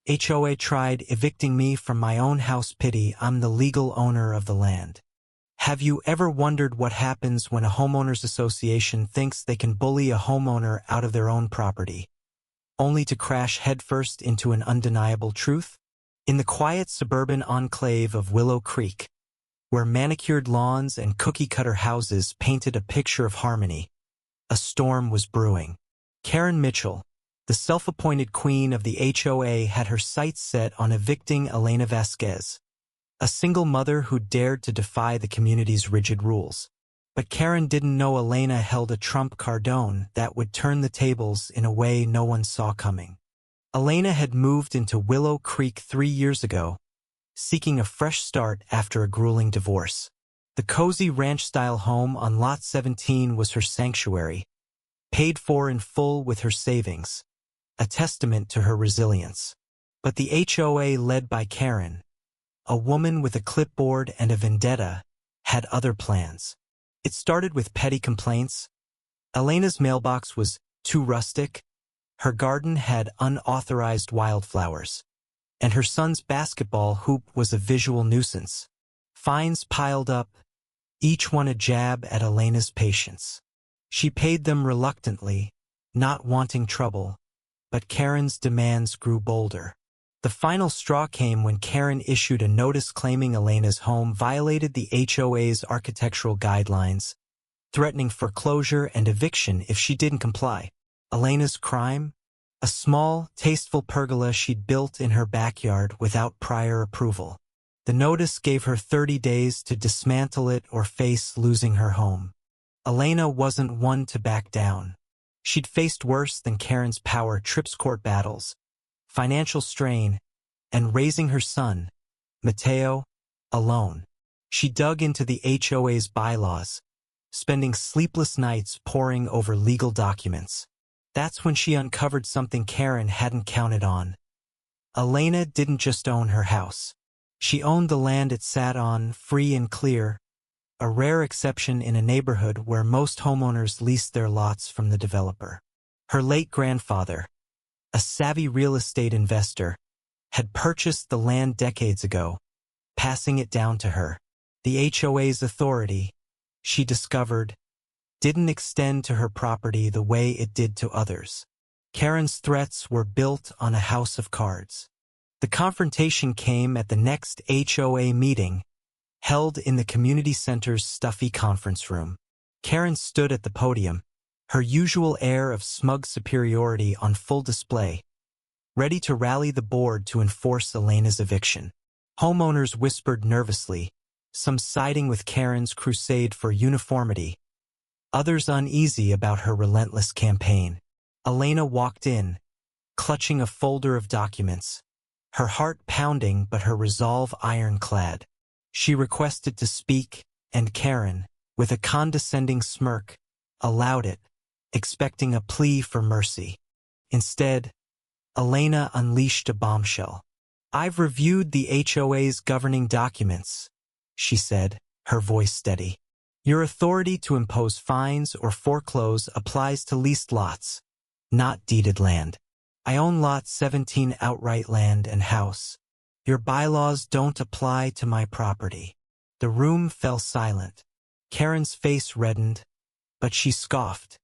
HOA tried evicting me from my own house. Pity I'm the legal owner of the land. Have you ever wondered what happens when a homeowners association thinks they can bully a homeowner out of their own property, only to crash headfirst into an undeniable truth? In the quiet suburban enclave of Willow Creek, where manicured lawns and cookie-cutter houses painted a picture of harmony, a storm was brewing. Karen Mitchell, the self-appointed queen of the HOA, had her sights set on evicting Elena Vasquez, a single mother who dared to defy the community's rigid rules. But Karen didn't know Elena held a trump card that would turn the tables in a way no one saw coming. Elena had moved into Willow Creek 3 years ago, seeking a fresh start after a grueling divorce. The cozy ranch-style home on Lot 17 was her sanctuary, paid for in full with her savings, a testament to her resilience. But the HOA led by Karen, a woman with a clipboard and a vendetta, had other plans. It started with petty complaints. Elena's mailbox was too rustic, her garden had unauthorized wildflowers, and her son's basketball hoop was a visual nuisance. Fines piled up, each one a jab at Elena's patience. She paid them reluctantly, not wanting trouble, but Karen's demands grew bolder. The final straw came when Karen issued a notice claiming Elena's home violated the HOA's architectural guidelines, threatening foreclosure and eviction if she didn't comply. Elena's crime? A small, tasteful pergola she'd built in her backyard without prior approval. The notice gave her 30 days to dismantle it or face losing her home. Elena wasn't one to back down. She'd faced worse than Karen's power trips, court battles, financial strain, and raising her son, Mateo, alone. She dug into the HOA's bylaws, spending sleepless nights poring over legal documents. That's when she uncovered something Karen hadn't counted on. Elena didn't just own her house. She owned the land it sat on, free and clear, a rare exception in a neighborhood where most homeowners leased their lots from the developer. Her late grandfather, a savvy real estate investor, had purchased the land decades ago, passing it down to her. The HOA's authority, she discovered, didn't extend to her property the way it did to others. Karen's threats were built on a house of cards. The confrontation came at the next HOA meeting, held in the community center's stuffy conference room. Karen stood at the podium, her usual air of smug superiority on full display, ready to rally the board to enforce Elena's eviction. Homeowners whispered nervously, some siding with Karen's crusade for uniformity, others uneasy about her relentless campaign. Elena walked in, clutching a folder of documents, her heart pounding but her resolve ironclad. She requested to speak, and Karen, with a condescending smirk, allowed it, expecting a plea for mercy. Instead, Elena unleashed a bombshell. "I've reviewed the HOA's governing documents," she said, her voice steady. "Your authority to impose fines or foreclose applies to leased lots, not deeded land. I own Lot 17 outright land and house. Your bylaws don't apply to my property." The room fell silent. Karen's face reddened, but she scoffed,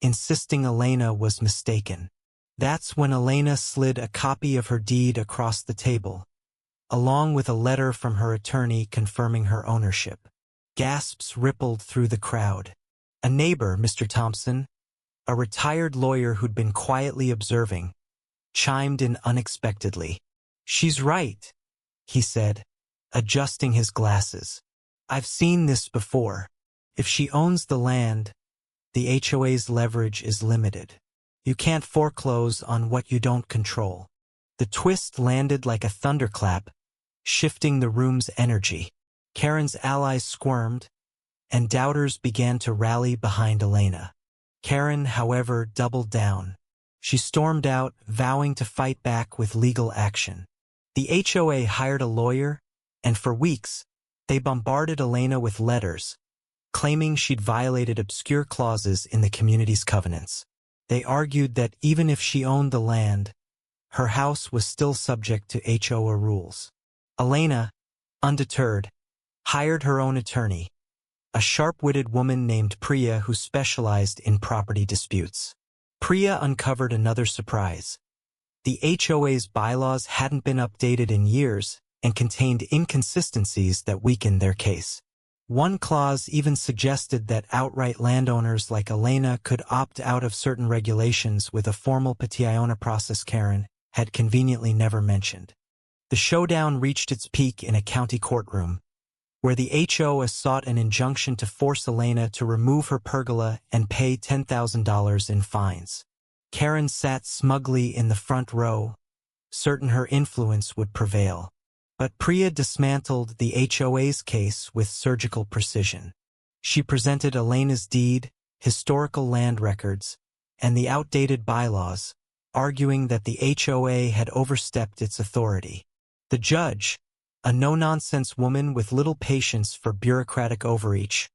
insisting Elena was mistaken. That's when Elena slid a copy of her deed across the table, along with a letter from her attorney confirming her ownership. Gasps rippled through the crowd. A neighbor, Mr. Thompson, a retired lawyer who'd been quietly observing, chimed in unexpectedly. "She's right," he said, adjusting his glasses. "I've seen this before. If she owns the land, the HOA's leverage is limited. You can't foreclose on what you don't control." The twist landed like a thunderclap, shifting the room's energy. Karen's allies squirmed, and doubters began to rally behind Elena. Karen, however, doubled down. She stormed out, vowing to fight back with legal action. The HOA hired a lawyer, and for weeks, they bombarded Elena with letters, claiming she'd violated obscure clauses in the community's covenants. They argued that even if she owned the land, her house was still subject to HOA rules. Elena, undeterred, hired her own attorney, a sharp-witted woman named Priya who specialized in property disputes. Priya uncovered another surprise. The HOA's bylaws hadn't been updated in years and contained inconsistencies that weakened their case. One clause even suggested that outright landowners like Elena could opt out of certain regulations with a formal petition process Karen had conveniently never mentioned. The showdown reached its peak in a county courtroom, where the HOA sought an injunction to force Elena to remove her pergola and pay $10,000 in fines. Karen sat smugly in the front row, certain her influence would prevail. But Priya dismantled the HOA's case with surgical precision. She presented Elena's deed, historical land records, and the outdated bylaws, arguing that the HOA had overstepped its authority. The judge, a no-nonsense woman with little patience for bureaucratic overreach,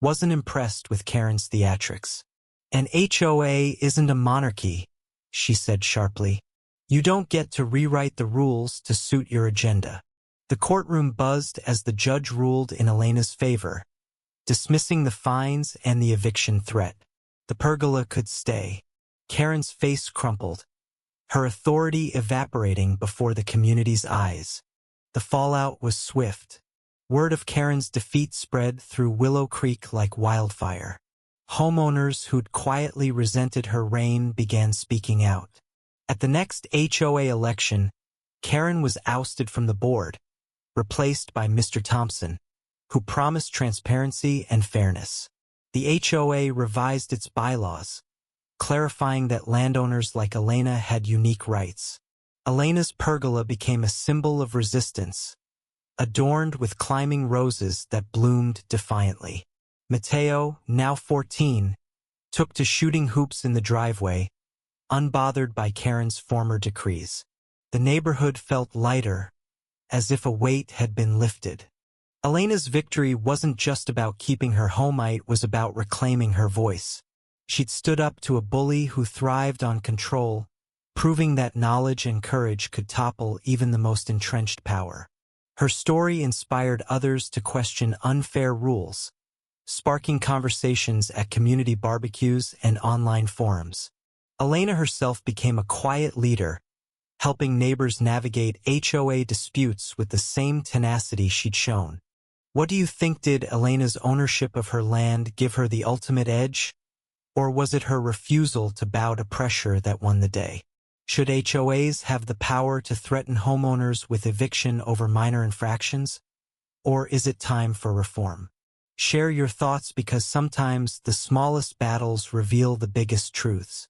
wasn't impressed with Karen's theatrics. "An HOA isn't a monarchy," she said sharply. "You don't get to rewrite the rules to suit your agenda." The courtroom buzzed as the judge ruled in Elena's favor, dismissing the fines and the eviction threat. The pergola could stay. Karen's face crumpled, her authority evaporating before the community's eyes. The fallout was swift. Word of Karen's defeat spread through Willow Creek like wildfire. Homeowners who'd quietly resented her reign began speaking out. At the next HOA election, Karen was ousted from the board, replaced by Mr. Thompson, who promised transparency and fairness. The HOA revised its bylaws, clarifying that landowners like Elena had unique rights. Elena's pergola became a symbol of resistance, adorned with climbing roses that bloomed defiantly. Mateo, now 14, took to shooting hoops in the driveway, unbothered by Karen's former decrees. The neighborhood felt lighter, as if a weight had been lifted. Elena's victory wasn't just about keeping her home, it was about reclaiming her voice. She'd stood up to a bully who thrived on control, proving that knowledge and courage could topple even the most entrenched power. Her story inspired others to question unfair rules, sparking conversations at community barbecues and online forums. Elena herself became a quiet leader, helping neighbors navigate HOA disputes with the same tenacity she'd shown. What do you think, did Elena's ownership of her land give her the ultimate edge? Or was it her refusal to bow to pressure that won the day? Should HOAs have the power to threaten homeowners with eviction over minor infractions? Or is it time for reform? Share your thoughts, because sometimes the smallest battles reveal the biggest truths.